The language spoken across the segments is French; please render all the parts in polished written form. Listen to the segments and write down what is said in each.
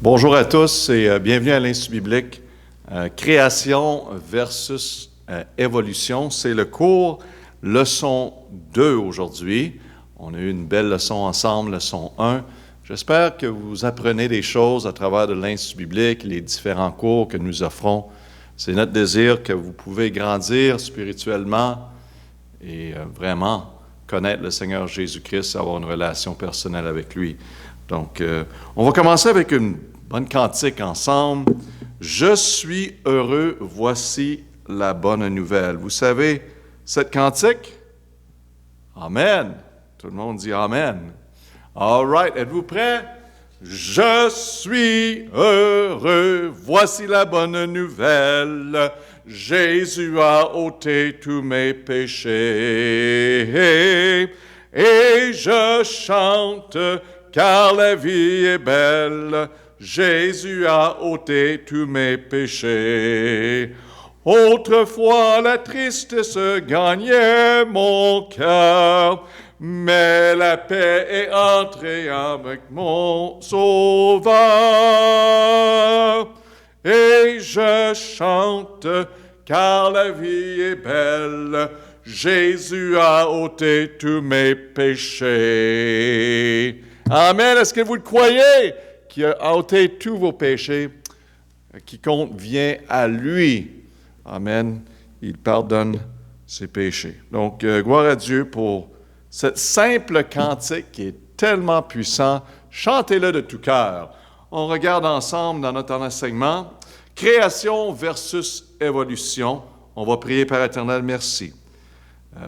Bonjour à tous et bienvenue à l'Institut biblique. Création versus évolution, c'est le cours leçon 2 aujourd'hui. On a eu une belle leçon ensemble, leçon 1. J'espère que vous apprenez des choses à travers de l'Institut biblique, les différents cours que nous offrons. C'est notre désir que vous pouvez grandir spirituellement et vraiment connaître le Seigneur Jésus-Christ, avoir une relation personnelle avec lui. Donc, on va commencer avec une bonne cantique ensemble. Je suis heureux, voici la bonne nouvelle. Vous savez, cette cantique? Amen. Tout le monde dit Amen. All right, êtes-vous prêts? Je suis heureux, voici la bonne nouvelle. Jésus a ôté tous mes péchés. Et je chante, car la vie est belle. Jésus a ôté tous mes péchés. Autrefois, la tristesse gagnait mon cœur, mais la paix est entrée avec mon Sauveur. Et je chante, car la vie est belle. Jésus a ôté tous mes péchés. Amen. Est-ce que vous le croyez? Qui a ôté tous vos péchés, quiconque vient à lui. Amen. Il pardonne ses péchés. Donc, gloire à Dieu pour cette simple cantique qui est tellement puissante. Chantez-le de tout cœur. On regarde ensemble dans notre enseignement, création versus évolution. On va prier, Père éternel, merci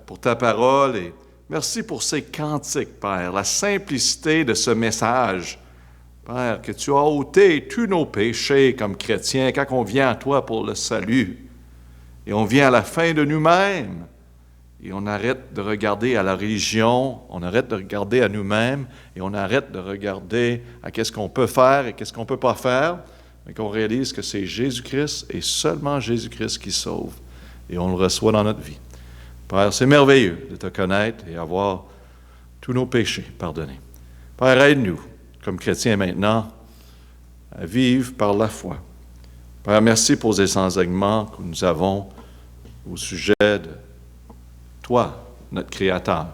pour ta parole et merci pour ces cantiques, Père, la simplicité de ce message. Père, que tu as ôté tous nos péchés comme chrétiens quand on vient à toi pour le salut. Et on vient à la fin de nous-mêmes. Et on arrête de regarder à la religion, on arrête de regarder à nous-mêmes, et on arrête de regarder à qu'est-ce qu'on peut faire et qu'est-ce qu'on ne peut pas faire, mais qu'on réalise que c'est Jésus-Christ et seulement Jésus-Christ qui sauve. Et on le reçoit dans notre vie. Père, c'est merveilleux de te connaître et avoir tous nos péchés pardonnés. Père, aide-nous, comme chrétiens maintenant, à vivre par la foi. Père, merci pour ces enseignements que nous avons au sujet de toi, notre Créateur.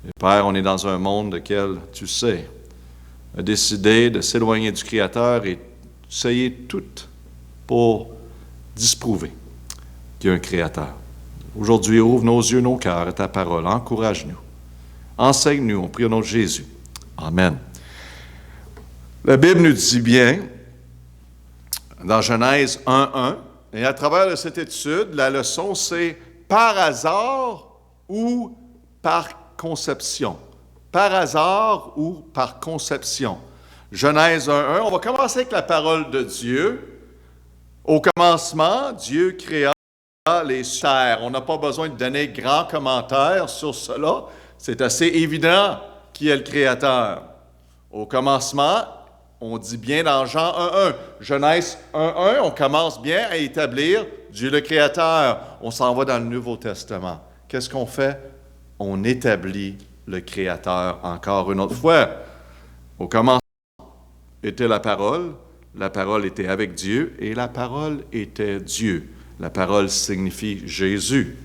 Et Père, on est dans un monde lequel, tu sais, a décidé de s'éloigner du Créateur et d'essayer tout pour disprouver qu'il y a un Créateur. Aujourd'hui, ouvre nos yeux, nos cœurs à ta parole. Encourage-nous. Enseigne-nous, on prie au nom de Jésus. Amen. La Bible nous dit bien, dans Genèse 1:1, et à travers de cette étude, la leçon, c'est par hasard ou par conception. Par hasard ou par conception. Genèse 1:1, on va commencer avec la parole de Dieu. Au commencement, Dieu créa les terres. On n'a pas besoin de donner grand commentaire sur cela. C'est assez évident qui est le Créateur. Au commencement, on dit bien dans Jean 1:1, Genèse 1:1, on commence bien à établir Dieu le Créateur. On s'en va dans le Nouveau Testament. Qu'est-ce qu'on fait? On établit le Créateur encore une autre fois. Au commencement était la parole était avec Dieu et la parole était Dieu. La parole signifie Jésus.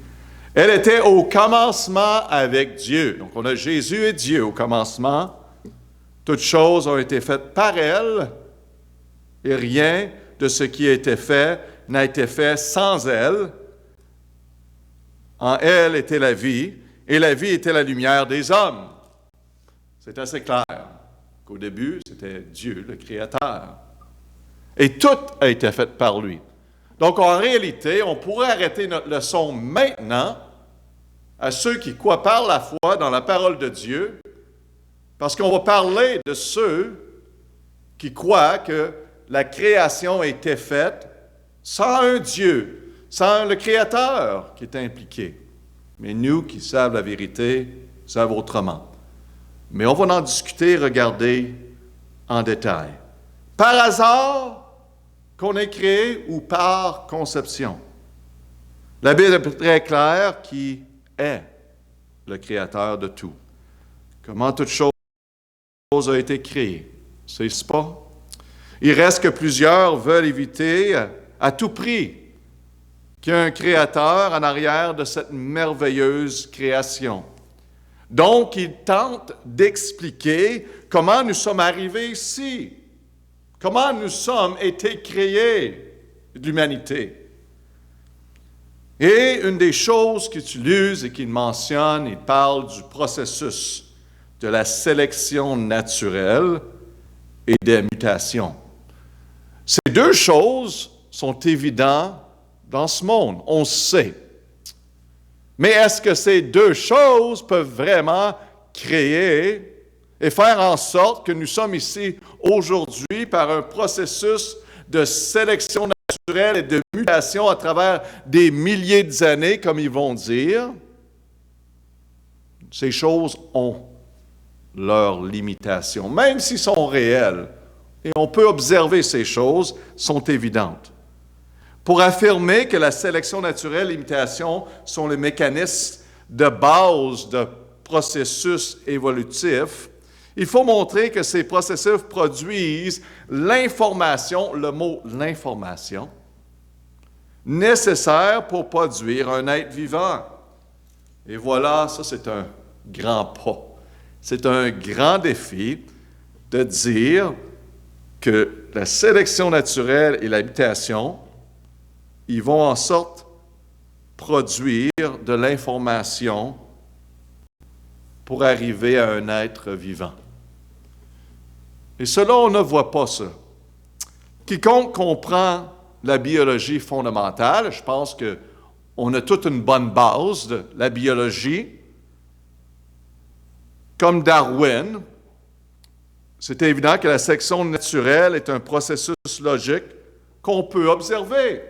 Elle était au commencement avec Dieu. Donc on a Jésus et Dieu au commencement. Toutes choses ont été faites par elle, et rien de ce qui a été fait n'a été fait sans elle. En elle était la vie, et la vie était la lumière des hommes. C'est assez clair qu'au début, c'était Dieu, le Créateur. Et tout a été fait par lui. Donc, en réalité, on pourrait arrêter notre leçon maintenant à ceux qui croient par la foi dans la parole de Dieu, parce qu'on va parler de ceux qui croient que la création a été faite sans un Dieu, sans le Créateur qui est impliqué. Mais nous qui savons la vérité, savent autrement. Mais on va en discuter, regarder en détail. Par hasard qu'on est créé ou par conception? La Bible est très claire qui est le Créateur de tout. Comment toute chose a été créée. C'est pas? Il reste que plusieurs veulent éviter à tout prix qu'il y ait un créateur en arrière de cette merveilleuse création. Donc, ils tentent d'expliquer comment nous sommes arrivés ici, comment nous sommes été créés, l'humanité. Et une des choses qu'ils utilisent et qu'ils mentionnent, ils parlent du processus de la sélection naturelle et des mutations. Ces deux choses sont évidentes dans ce monde, on le sait. Mais est-ce que ces deux choses peuvent vraiment créer et faire en sorte que nous sommes ici aujourd'hui par un processus de sélection naturelle et de mutation à travers des milliers d'années, comme ils vont dire? Ces choses ont leurs limitations, même s'ils sont réels. Et on peut observer ces choses, sont évidentes. Pour affirmer que la sélection naturelle et l'imitation sont les mécanismes de base de processus évolutifs, il faut montrer que ces processus produisent l'information, le mot l'information, nécessaire pour produire un être vivant. Et voilà, ça c'est un grand pas. C'est un grand défi de dire que la sélection naturelle et l'habitation, ils vont en sorte produire de l'information pour arriver à un être vivant. Et cela, on ne voit pas ça. Quiconque comprend la biologie fondamentale, je pense qu'on a toute une bonne base de la biologie, comme Darwin, c'est évident que la sélection naturelle est un processus logique qu'on peut observer.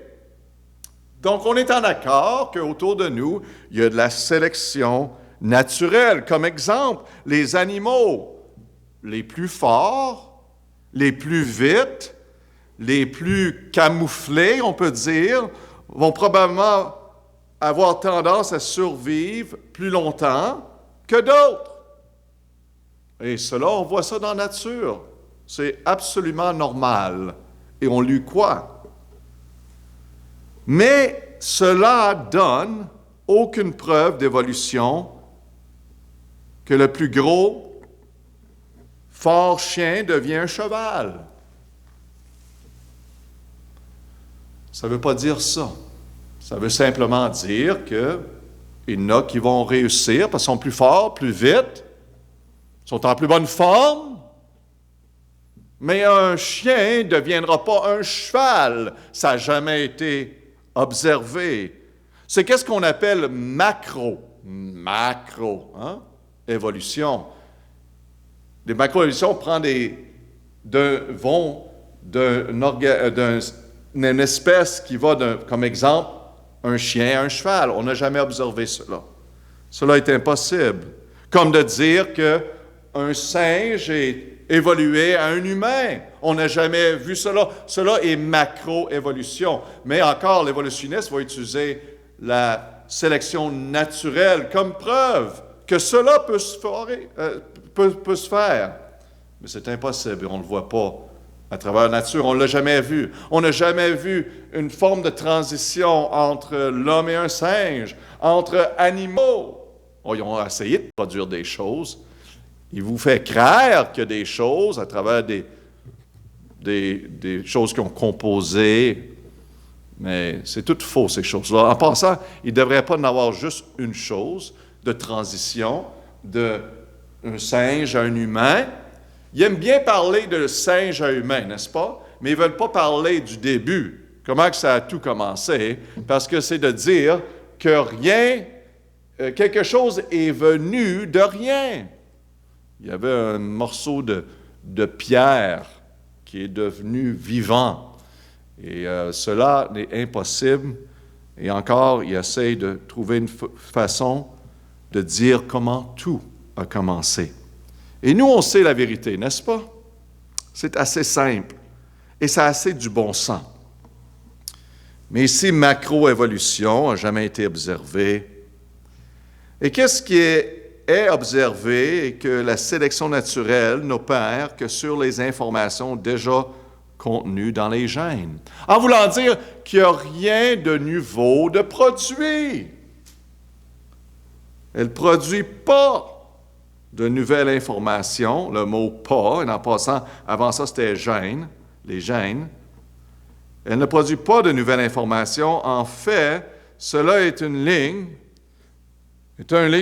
Donc, on est en accord qu'autour de nous, il y a de la sélection naturelle. Comme exemple, les animaux les plus forts, les plus vite, les plus camouflés, on peut dire, vont probablement avoir tendance à survivre plus longtemps que d'autres. Et cela, on voit ça dans la nature. C'est absolument normal. Et on lui croit. Mais cela donne aucune preuve d'évolution que le plus gros, fort chien devient un cheval. Ça ne veut pas dire ça. Ça veut simplement dire qu'il y en a qui vont réussir parce qu'ils sont plus forts, plus vite, sont en plus bonne forme, mais un chien ne deviendra pas un cheval. Ça n'a jamais été observé. C'est qu'est-ce qu'on appelle évolution. Les macroévolutions vont d'une espèce qui va, comme exemple, un chien à un cheval. On n'a jamais observé cela. Cela est impossible. Comme de dire qu'un singe est évolué à un humain. On n'a jamais vu cela. Cela est macroévolution. Mais encore, l'évolutionniste va utiliser la sélection naturelle comme preuve que cela peut se faire. Mais c'est impossible. On ne le voit pas à travers la nature. On ne l'a jamais vu. On n'a jamais vu une forme de transition entre l'homme et un singe, entre animaux. Ils ont essayé de produire des choses. Il vous fait croire qu'il y a des choses à travers des choses qui ont composé, mais c'est tout faux, ces choses-là. En passant, il ne devrait pas en avoir juste une chose de transition d'un singe à un humain. Ils aiment bien parler de singe à humain, n'est-ce pas? Mais ils ne veulent pas parler du début, comment que ça a tout commencé, parce que c'est de dire que rien, quelque chose est venu de rien. Il y avait un morceau de pierre qui est devenu vivant. Et cela est impossible. Et encore, il essaie de trouver une façon de dire comment tout a commencé. Et nous, on sait la vérité, n'est-ce pas? C'est assez simple. Et ça a assez du bon sens. Mais ici, macroévolution n'a jamais été observée. Et qu'est-ce qui est observé et que la sélection naturelle n'opère que sur les informations déjà contenu dans les gènes. En voulant dire qu'il n'y a rien de nouveau de produit. Elle ne produit pas de nouvelles informations, le mot « pas », et en passant, avant ça, c'était « gène », les gènes. Elle ne produit pas de nouvelles informations. En fait, cela est en ligne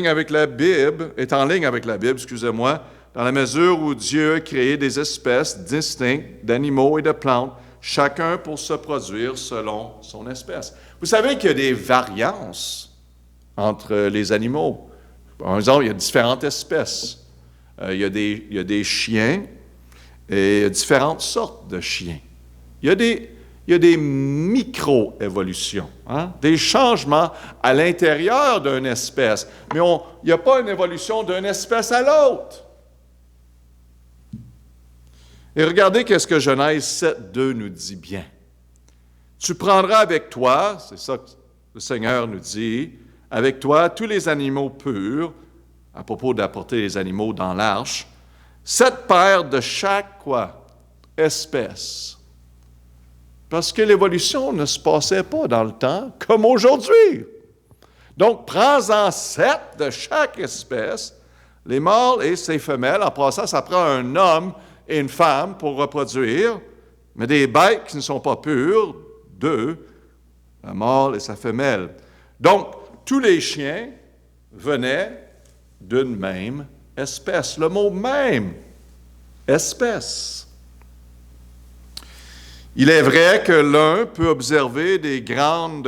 avec la Bible, excusez-moi, dans la mesure où Dieu a créé des espèces distinctes d'animaux et de plantes, chacun pour se produire selon son espèce. Vous savez qu'il y a des variances entre les animaux. Par exemple, il y a différentes espèces. Il y a des chiens et il y a différentes sortes de chiens. Il y a des micro-évolutions, des changements à l'intérieur d'une espèce. Mais il n'y a pas une évolution d'une espèce à l'autre. Et regardez qu'est-ce que Genèse 7.2 nous dit bien. Tu prendras avec toi, c'est ça que le Seigneur nous dit, avec toi tous les animaux purs, à propos d'apporter les animaux dans l'arche, 7 paires de chaque espèce. Parce que l'évolution ne se passait pas dans le temps comme aujourd'hui. Donc, prends-en 7 de chaque espèce, les mâles et ses femelles. En passant, ça prend un homme et une femme pour reproduire, mais des bêtes qui ne sont pas pures, 2, un mâle et sa femelle. Donc, tous les chiens venaient d'une même espèce. Le mot même, espèce. Il est vrai que l'un peut observer de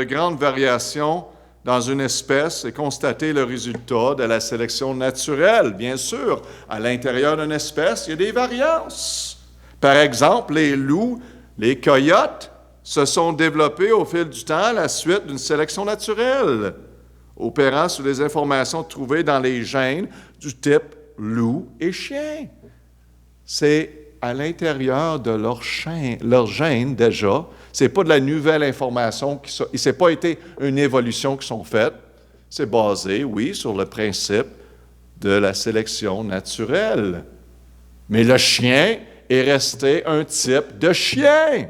grandes variations dans une espèce et constater le résultat de la sélection naturelle. Bien sûr, à l'intérieur d'une espèce, il y a des variances. Par exemple, les loups, les coyotes se sont développés au fil du temps à la suite d'une sélection naturelle, opérant sur les informations trouvées dans les gènes du type loup et chien. C'est à l'intérieur de leur gène déjà. Ce n'est pas de la nouvelle information. Ce n'est pas été une évolution qui sont faites. C'est basé, oui, sur le principe de la sélection naturelle. Mais le chien est resté un type de chien.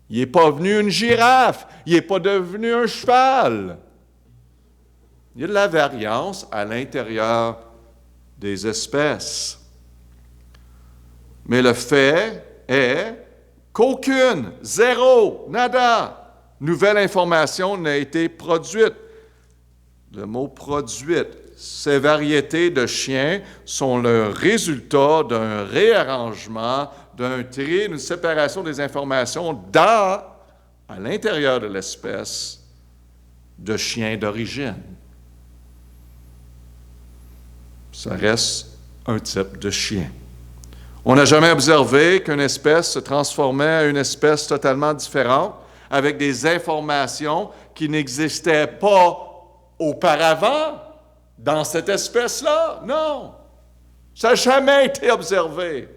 Il n'est pas venu une girafe. Il n'est pas devenu un cheval. Il y a de la variance à l'intérieur des espèces. Mais le fait est qu'aucune, zéro, nada, nouvelle information n'a été produite. Le mot « produite », ces variétés de chiens sont le résultat d'un réarrangement, d'un tri, d'une séparation des informations à l'intérieur de l'espèce de chiens d'origine. Ça reste un type de chien. On n'a jamais observé qu'une espèce se transformait en une espèce totalement différente, avec des informations qui n'existaient pas auparavant dans cette espèce-là. Non, ça n'a jamais été observé.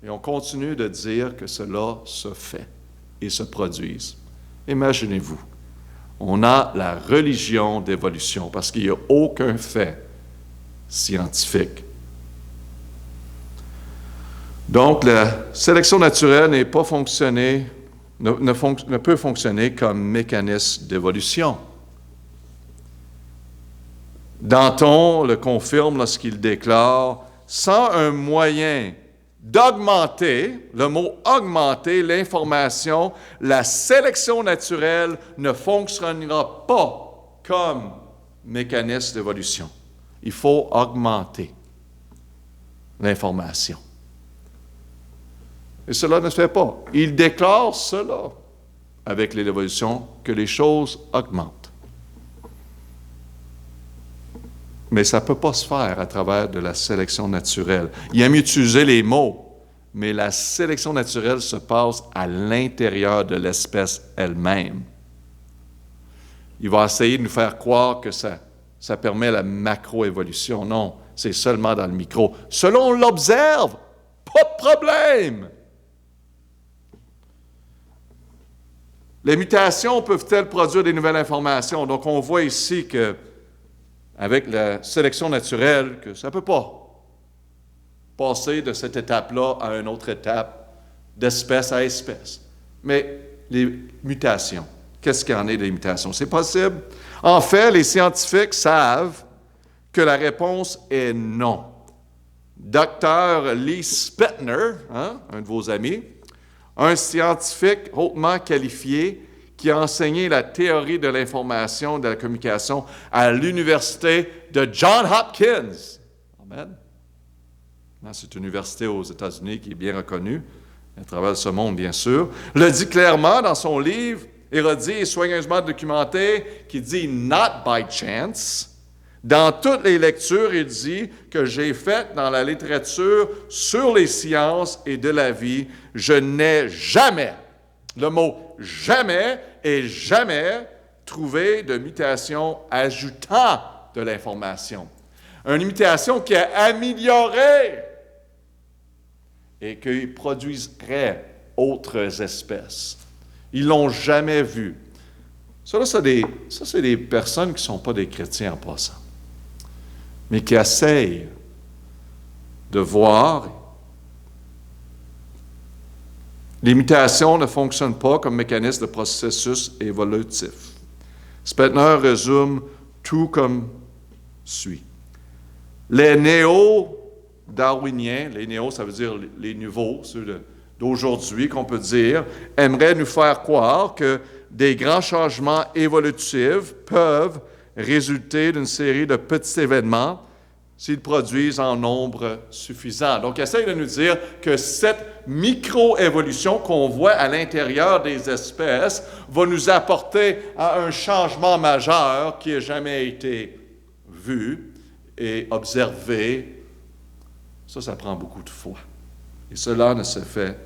Et on continue de dire que cela se fait et se produise. Imaginez-vous, on a la religion d'évolution parce qu'il n'y a aucun fait scientifique. Donc, la sélection naturelle ne peut fonctionner comme mécanisme d'évolution. Danton le confirme lorsqu'il déclare « Sans un moyen d'augmenter, le mot « augmenter » l'information, la sélection naturelle ne fonctionnera pas comme mécanisme d'évolution. Il faut augmenter l'information. Et cela ne se fait pas. Il déclare cela avec l'évolution, que les choses augmentent. Mais ça ne peut pas se faire à travers de la sélection naturelle. Il aime utiliser les mots, mais la sélection naturelle se passe à l'intérieur de l'espèce elle-même. Il va essayer de nous faire croire que ça permet la macroévolution. Non, c'est seulement dans le micro. Selon on l'observe, pas de problème. Les mutations peuvent-elles produire des nouvelles informations? Donc, on voit ici que, avec la sélection naturelle, que ça ne peut pas passer de cette étape-là à une autre étape d'espèce à espèce. Mais les mutations, qu'est-ce qu'il y en est des mutations? C'est possible. En fait, les scientifiques savent que la réponse est non. Dr. Lee Spetner, un de vos amis, un scientifique hautement qualifié qui a enseigné la théorie de l'information et de la communication à l'université de Johns Hopkins. Amen. C'est une université aux États-Unis qui est bien reconnue, à travers ce monde, bien sûr, le dit clairement dans son livre, érudit et soigneusement documenté, qui dit « not by chance ». Dans toutes les lectures, il dit que j'ai faites dans la littérature sur les sciences et de la vie, je n'ai jamais, le mot jamais et jamais trouvé de mutation ajoutant de l'information. Une mutation qui a amélioré et qui produirait autres espèces. Ils ne l'ont jamais vu. Ça, c'est des personnes qui ne sont pas des chrétiens en passant, mais qui essayent de voir. Les mutations ne fonctionnent pas comme mécanisme de processus évolutif. Spetner résume tout comme suit. Les néo-darwiniens, les néo, ça veut dire les nouveaux, ceux d'aujourd'hui qu'on peut dire, aimeraient nous faire croire que des grands changements évolutifs peuvent résulter d'une série de petits événements s'ils produisent en nombre suffisant. Donc, il essaie de nous dire que cette microévolution qu'on voit à l'intérieur des espèces va nous apporter à un changement majeur qui n'a jamais été vu et observé. Ça prend beaucoup de foi. Et cela ne se fait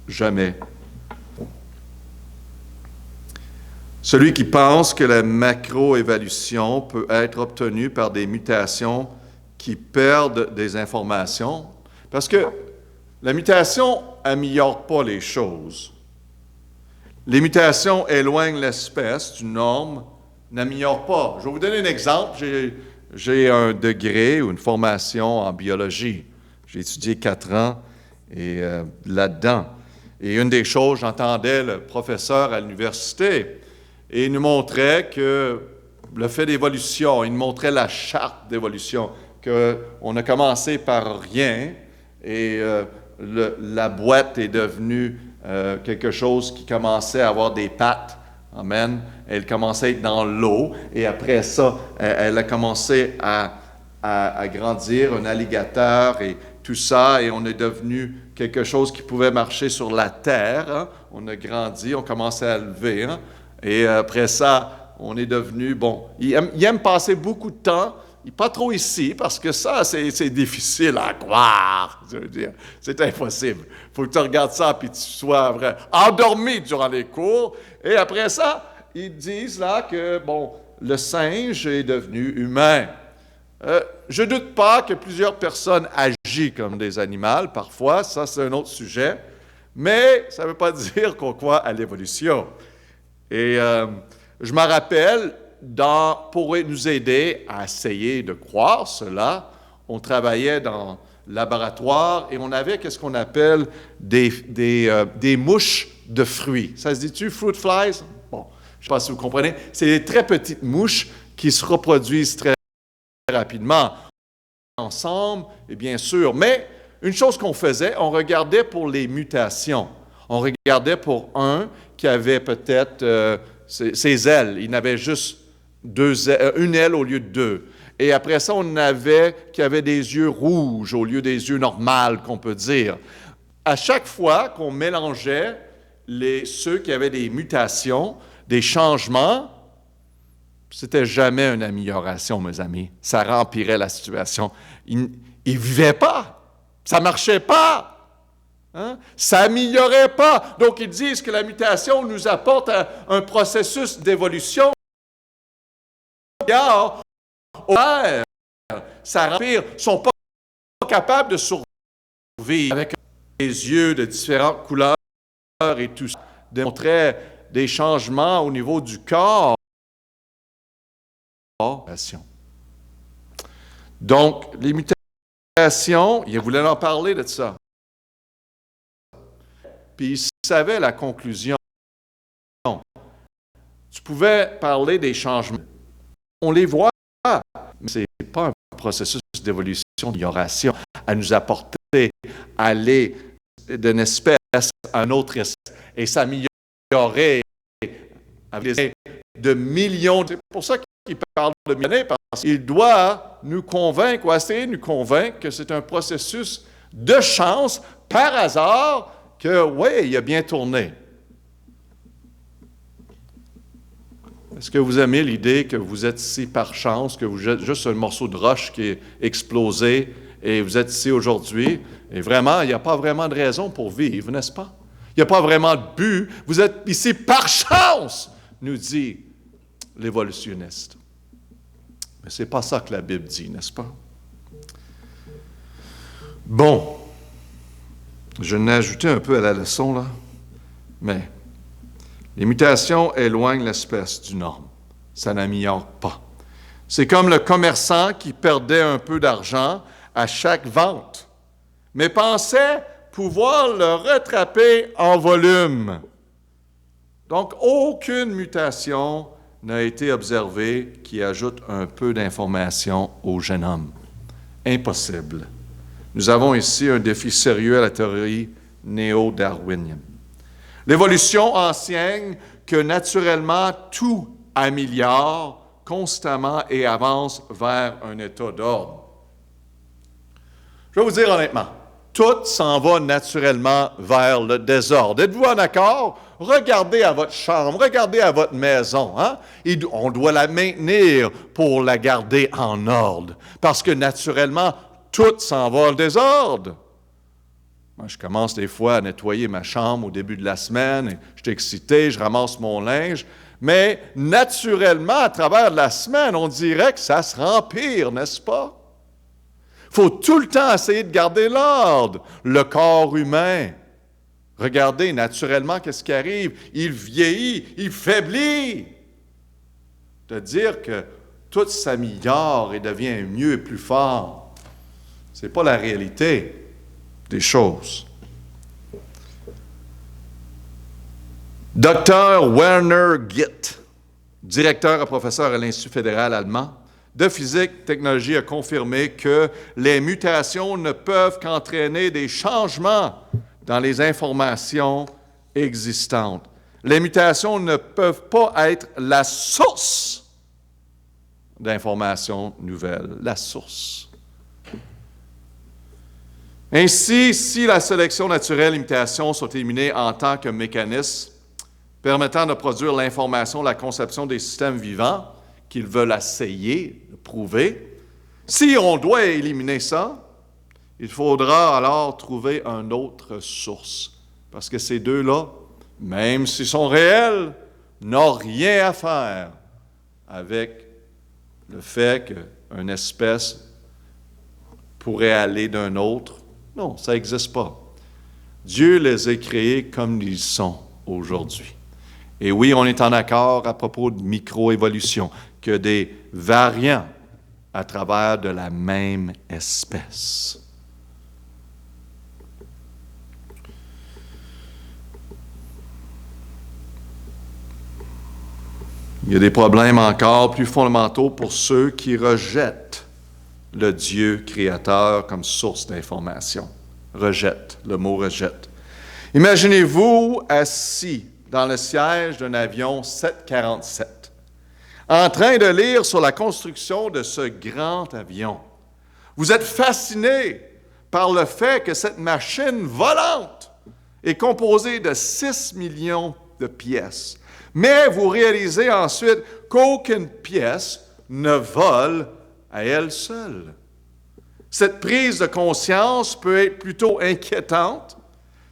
jamais. Celui qui pense que la macroévolution peut être obtenue par des mutations qui perdent des informations, parce que la mutation n'améliore pas les choses. Les mutations éloignent l'espèce d'une norme, n'améliorent pas. Je vais vous donner un exemple. J'ai un degré ou une formation en biologie. J'ai étudié 4 ans et là-dedans. Et une des choses, j'entendais le professeur à l'université, et il nous montrait que le fait d'évolution, il nous montrait la charte d'évolution, qu'on a commencé par rien et la boîte est devenue quelque chose qui commençait à avoir des pattes. Amen. Elle commençait à être dans l'eau et après ça, elle a commencé à grandir, un alligator et tout ça, et on est devenu quelque chose qui pouvait marcher sur la terre. Hein. On a grandi, on commençait à lever. Hein. Et après ça, on est devenu, il aime passer beaucoup de temps, pas trop ici, parce que ça, c'est difficile à croire. Je veux dire, c'est impossible. Il faut que tu regardes ça, puis tu sois endormi durant les cours. Et après ça, ils disent là que, le singe est devenu humain. Je ne doute pas que plusieurs personnes agissent comme des animaux, parfois, ça c'est un autre sujet, mais ça ne veut pas dire qu'on croit à l'évolution. Et je me rappelle, pour nous aider à essayer de croire cela, on travaillait dans le laboratoire et on avait qu'est-ce qu'on appelle des mouches de fruits. Ça se dit-tu, fruit flies? Bon, je ne sais pas si vous comprenez. C'est des très petites mouches qui se reproduisent très rapidement ensemble, et bien sûr. Mais une chose qu'on faisait, on regardait pour les mutations. On regardait pour un qui avait peut-être ses ailes. Il n'avait juste une aile au lieu de 2. Et après ça, on avait qui avait des yeux rouges au lieu des yeux normaux, qu'on peut dire. À chaque fois qu'on mélangeait ceux qui avaient des mutations, des changements, c'était jamais une amélioration, mes amis. Ça rempirait la situation. Ils ne vivaient pas. Ça ne marchait pas. Hein? Ça n'améliorait pas. Donc, ils disent que la mutation nous apporte un processus d'évolution. Ça empire. Ils ne sont pas capables de survivre avec des yeux de différentes couleurs et tout ça. Démontrait des changements au niveau du corps. Donc, les mutations, il voulait en parler de ça. puis il savait la conclusion. Tu pouvais parler des changements. On les voit, mais ce n'est pas un processus d'évolution, d'ignoration, à nous apporter, aller d'une espèce à une autre espèce et s'améliorer avec de millions. C'est pour ça qu'il parle de millions, parce qu'il doit nous convaincre, ou essayer de nous convaincre que c'est un processus de chance, par hasard, que oui, il a bien tourné. Est-ce que vous aimez l'idée que vous êtes ici par chance, que vous êtes juste un morceau de roche qui est explosé et vous êtes ici aujourd'hui? Et vraiment, il n'y a pas vraiment de raison pour vivre, n'est-ce pas? Il n'y a pas vraiment de but. Vous êtes ici par chance, nous dit l'évolutionniste. Mais ce n'est pas ça que la Bible dit, n'est-ce pas? Bon, je n'ai ajouté un peu à la leçon, là, mais les mutations éloignent l'espèce du norme. Ça n'améliore pas. C'est comme le commerçant qui perdait un peu d'argent à chaque vente, mais pensait pouvoir le rattraper en volume. Donc, aucune mutation n'a été observée qui ajoute un peu d'information au jeune homme. Impossible. Nous avons ici un défi sérieux à la théorie néo-darwinienne. L'évolution enseigne que naturellement, tout améliore constamment et avance vers un état d'ordre. Je vais vous dire honnêtement, tout s'en va naturellement vers le désordre. Êtes-vous en accord? Regardez à votre chambre, regardez à votre maison. Hein? On doit la maintenir pour la garder en ordre, parce que naturellement, tout s'en va au désordre. Moi, je commence des fois à nettoyer ma chambre au début de la semaine, et je suis excité, je ramasse mon linge, mais naturellement, à travers la semaine, on dirait que ça se rempire, n'est-ce pas? Il faut tout le temps essayer de garder l'ordre. Le corps humain, regardez naturellement qu'est-ce qui arrive. Il vieillit, il faiblit. De dire que tout s'améliore et devient mieux et plus fort, ce n'est pas la réalité des choses. Dr. Werner Gitt, directeur et professeur à l'Institut fédéral allemand de physique technologie, a confirmé que les mutations ne peuvent qu'entraîner des changements dans les informations existantes. Les mutations ne peuvent pas être la source d'informations nouvelles, la source. Ainsi, si la sélection naturelle et l'imitation sont éliminées en tant que mécanisme permettant de produire l'information, la conception des systèmes vivants qu'ils veulent essayer de prouver, si on doit éliminer ça, il faudra alors trouver une autre source. Parce que ces deux-là, même s'ils sont réels, n'ont rien à faire avec le fait qu'une espèce pourrait aller d'un autre. Non, ça n'existe pas. Dieu les a créés comme ils sont aujourd'hui. Et oui, on est en accord à propos de microévolution, que des variants à travers de la même espèce. Il y a des problèmes encore plus fondamentaux pour ceux qui rejettent le Dieu créateur comme source d'information. Rejette, le mot rejette. Imaginez-vous assis dans le siège d'un avion 747, en train de lire sur la construction de ce grand avion. Vous êtes fasciné par le fait que cette machine volante est composée de 6 millions de pièces. Mais vous réalisez ensuite qu'aucune pièce ne vole à elle seule. Cette prise de conscience peut être plutôt inquiétante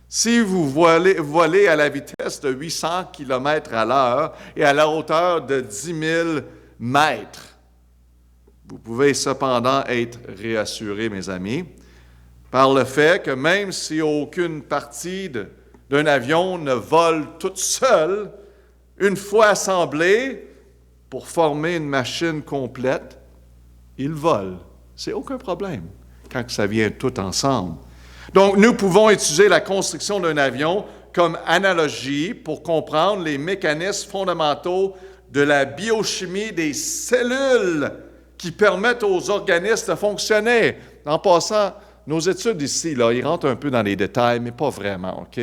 si vous volez à la vitesse de 800 km à l'heure et à la hauteur de 10 000 mètres. Vous pouvez cependant être réassurés, mes amis, par le fait que même si aucune partie d'un avion ne vole toute seule, une fois assemblée pour former une machine complète, il vole. C'est aucun problème quand ça vient tout ensemble. Donc, nous pouvons utiliser la construction d'un avion comme analogie pour comprendre les mécanismes fondamentaux de la biochimie des cellules qui permettent aux organismes de fonctionner. En passant, nos études ici, là, ils rentrent un peu dans les détails, mais pas vraiment, OK?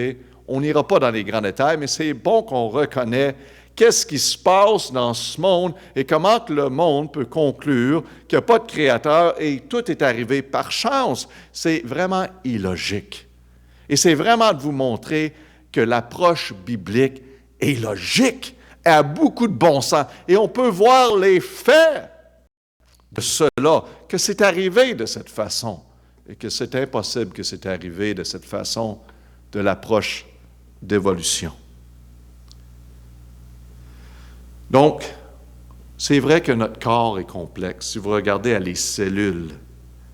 On n'ira pas dans les grands détails, mais c'est bon qu'on reconnaisse qu'est-ce qui se passe dans ce monde et comment que le monde peut conclure qu'il n'y a pas de créateur et tout est arrivé par chance. C'est vraiment illogique. Et c'est vraiment de vous montrer que l'approche biblique est logique, elle a beaucoup de bon sens. Et on peut voir les faits de cela, que c'est arrivé de cette façon et que c'est impossible que c'est arrivé de cette façon de l'approche d'évolution. Donc, c'est vrai que notre corps est complexe. Si vous regardez à les cellules,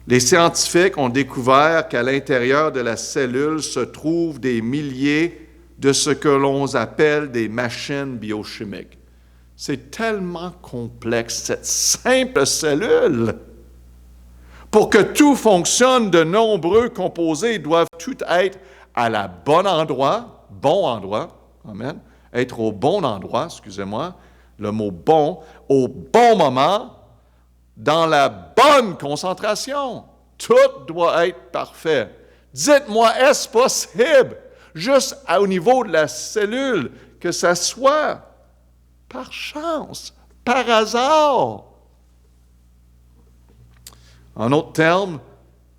les scientifiques ont découvert qu'à l'intérieur de la cellule se trouvent des milliers de ce que l'on appelle des machines biochimiques. C'est tellement complexe, cette simple cellule. Pour que tout fonctionne, de nombreux composés doivent tout être à la bon endroit, amen, être au bon endroit, excusez-moi, le mot bon, au bon moment, dans la bonne concentration. Tout doit être parfait. Dites-moi, est-ce possible, juste au niveau de la cellule, que ça soit par chance, par hasard? En d'autres termes,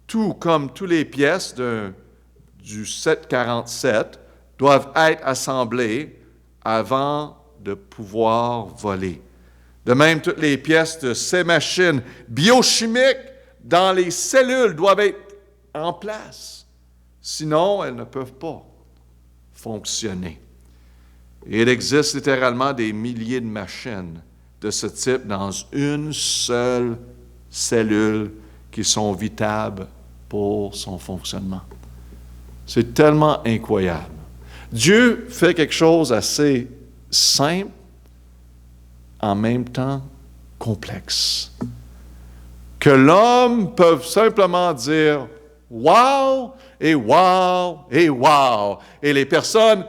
tout comme toutes les pièces du 747 doivent être assemblées avant de pouvoir voler. De même, toutes les pièces de ces machines biochimiques dans les cellules doivent être en place. Sinon, elles ne peuvent pas fonctionner. Et il existe littéralement des milliers de machines de ce type dans une seule cellule qui sont vitales pour son fonctionnement. C'est tellement incroyable. Dieu fait quelque chose assez simple, en même temps complexe. Que l'homme peut simplement dire « wow » et « wow » et « wow ». Et les personnes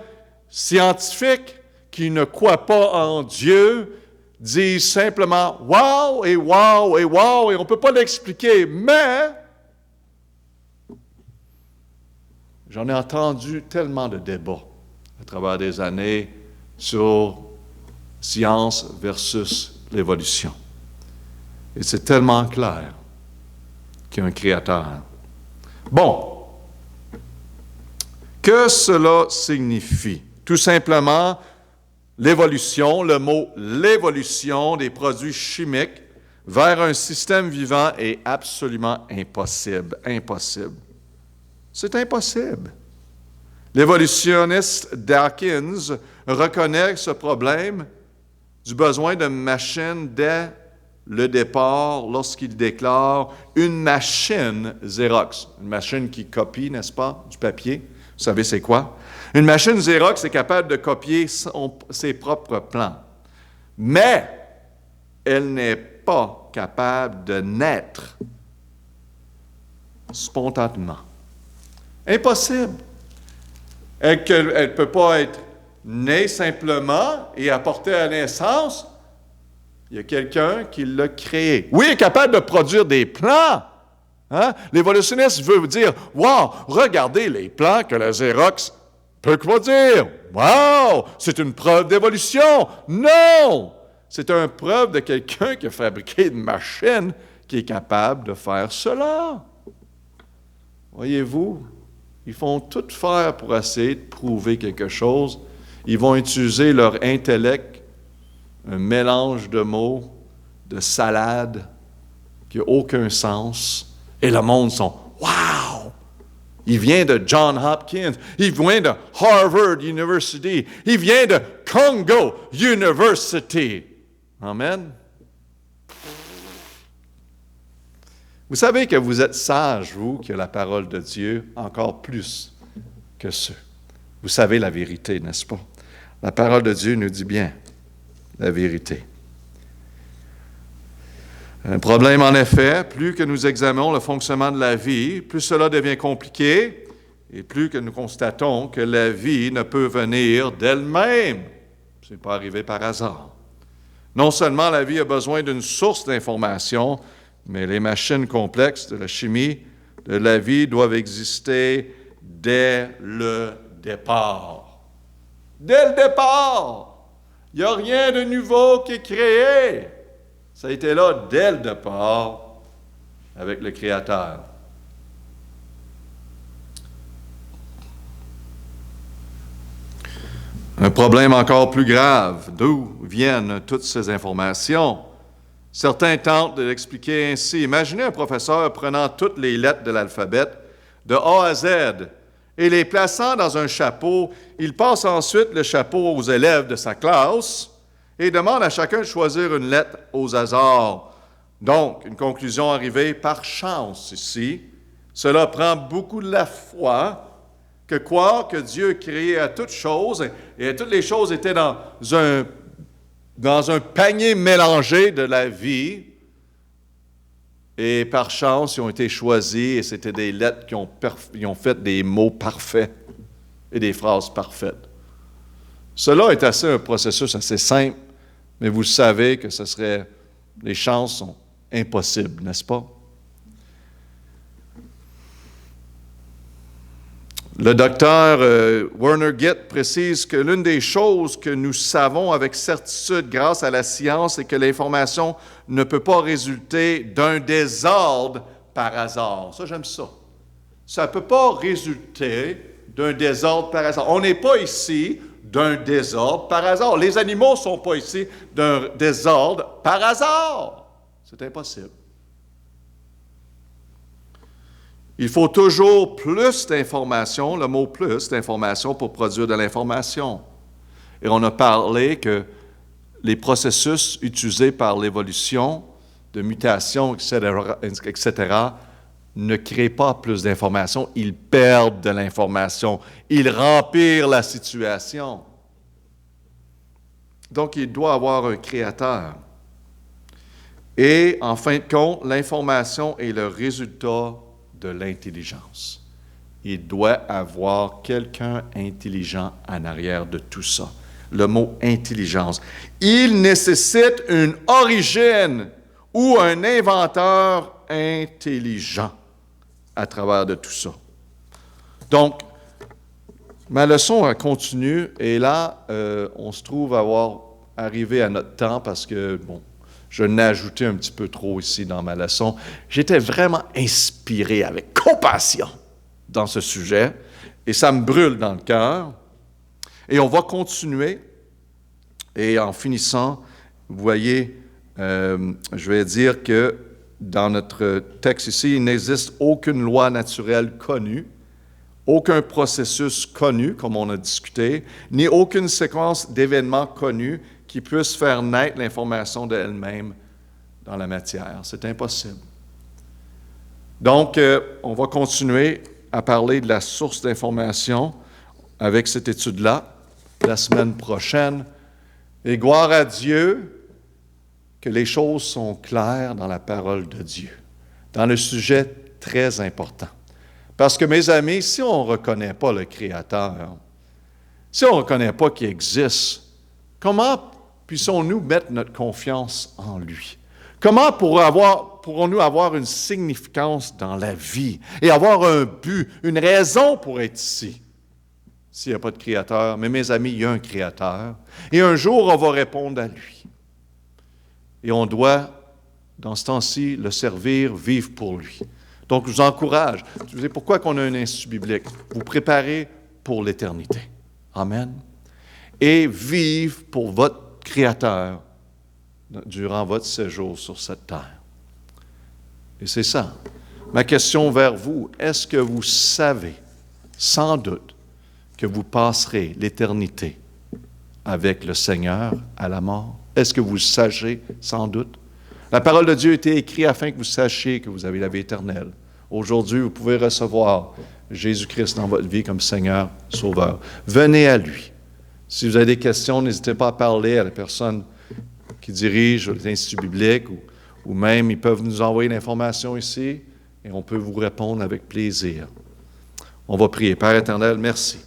scientifiques qui ne croient pas en Dieu disent simplement « wow » et « wow » et « wow » et on ne peut pas l'expliquer, mais j'en ai entendu tellement de débats à travers des années sur science versus l'évolution. Et c'est tellement clair qu'il y a un créateur. Bon, que cela signifie? Tout simplement, l'évolution, le mot « l'évolution » des produits chimiques vers un système vivant est absolument impossible. Impossible. C'est impossible. L'évolutionniste Dawkins reconnaît ce problème du besoin de machines dès le départ lorsqu'il déclare une machine Xerox, une machine qui copie, n'est-ce pas, du papier. Vous savez c'est quoi? Une machine Xerox est capable de copier ses propres plans, mais elle n'est pas capable de naître spontanément. Impossible. Elle ne peut pas être née simplement et apportée à la naissance. Il y a quelqu'un qui l'a créé. Oui, elle est capable de produire des plans. Hein? L'évolutionniste veut vous dire, « Wow, regardez les plans que la Xerox peut produire. Wow, c'est une preuve d'évolution. » Non! C'est une preuve de quelqu'un qui a fabriqué une machine qui est capable de faire cela. Voyez-vous, ils font tout faire pour essayer de prouver quelque chose. Ils vont utiliser leur intellect, un mélange de mots, de salade, qui n'a aucun sens. Et le monde sont « Wow! » Il vient de Johns Hopkins, il vient de Harvard University, il vient de Congo University. Amen. Vous savez que vous êtes sages, vous, qui avez la parole de Dieu, encore plus que ceux. Vous savez la vérité, n'est-ce pas? La parole de Dieu nous dit bien la vérité. Un problème, en effet, plus que nous examinons le fonctionnement de la vie, plus cela devient compliqué et plus que nous constatons que la vie ne peut venir d'elle-même. Ce n'est pas arrivé par hasard. Non seulement la vie a besoin d'une source d'information, mais les machines complexes de la chimie de la vie doivent exister dès le départ. Dès le départ! Il n'y a rien de nouveau qui est créé. Ça a été là dès le départ avec le Créateur. Un problème encore plus grave. D'où viennent toutes ces informations? Certains tentent de l'expliquer ainsi. Imaginez un professeur prenant toutes les lettres de l'alphabet, de A à Z, et les plaçant dans un chapeau. Il passe ensuite le chapeau aux élèves de sa classe et demande à chacun de choisir une lettre au hasard. Donc, une conclusion arrivée par chance ici. Cela prend beaucoup de la foi que croire que Dieu créait à toutes choses, et toutes les choses étaient dans un panier mélangé de la vie, et par chance, ils ont été choisis, et c'était des lettres qui ont fait des mots parfaits et des phrases parfaites. Cela est un processus assez simple, mais vous savez que les chances sont impossibles, n'est-ce pas? Le docteur Werner Gitt précise que l'une des choses que nous savons avec certitude grâce à la science est que l'information ne peut pas résulter d'un désordre par hasard. Ça, j'aime ça. Ça ne peut pas résulter d'un désordre par hasard. On n'est pas ici d'un désordre par hasard. Les animaux ne sont pas ici d'un désordre par hasard. C'est impossible. Il faut toujours plus d'informations, le mot plus d'informations pour produire de l'information. Et on a parlé que les processus utilisés par l'évolution, de mutation, etc., ne créent pas plus d'informations, ils perdent de l'information, ils remplissent la situation. Donc, il doit y avoir un créateur. Et, en fin de compte, l'information est le résultat de l'intelligence. Il doit avoir quelqu'un intelligent en arrière de tout ça. Le mot intelligence. Il nécessite une origine ou un inventeur intelligent à travers de tout ça. Donc, ma leçon continue et là, on se trouve avoir arrivé à notre temps parce que, je n'ai ajouté un petit peu trop ici dans ma leçon. J'étais vraiment inspiré avec compassion dans ce sujet et ça me brûle dans le cœur. Et on va continuer et en finissant, vous voyez, je vais dire que dans notre texte ici, il n'existe aucune loi naturelle connue, aucun processus connu, comme on a discuté, ni aucune séquence d'événements connus qui puisse faire naître l'information d'elle-même dans la matière. C'est impossible. Donc, on va continuer à parler de la source d'information avec cette étude-là la semaine prochaine. Et gloire à Dieu que les choses sont claires dans la parole de Dieu, dans le sujet très important. Parce que, mes amis, si on ne reconnaît pas le Créateur, si on ne reconnaît pas qu'il existe, comment puissions-nous mettre notre confiance en lui? Comment pourrons-nous avoir une significance dans la vie et avoir un but, une raison pour être ici? S'il n'y a pas de Créateur, mais mes amis, il y a un Créateur. Et un jour, on va répondre à lui. Et on doit, dans ce temps-ci, le servir, vivre pour lui. Donc, je vous encourage. Je vous dis pourquoi qu'on a un institut biblique. Vous préparez pour l'éternité. Amen. Et vivre pour votre Créateur durant votre séjour sur cette terre. Et c'est ça. Ma question vers vous, est-ce que vous savez, sans doute, que vous passerez l'éternité avec le Seigneur à la mort? Est-ce que vous le savez, sans doute? La parole de Dieu a été écrite afin que vous sachiez que vous avez la vie éternelle. Aujourd'hui, vous pouvez recevoir Jésus-Christ dans votre vie comme Seigneur, Sauveur. Venez à lui. Si vous avez des questions, n'hésitez pas à parler à la personne qui dirige l'Institut biblique ou même ils peuvent nous envoyer l'information ici et on peut vous répondre avec plaisir. On va prier. Père éternel, merci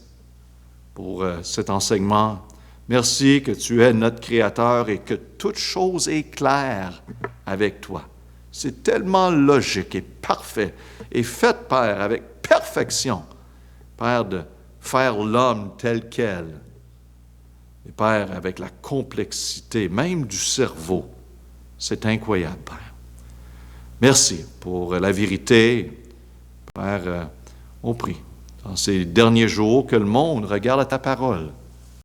pour cet enseignement. Merci que tu es notre Créateur et que toute chose est claire avec toi. C'est tellement logique et parfait et fait, Père, avec perfection, Père, de faire l'homme tel quel. Et Père, avec la complexité même du cerveau. C'est incroyable, Père. Merci pour la vérité. Père, on prie dans ces derniers jours que le monde regarde à ta parole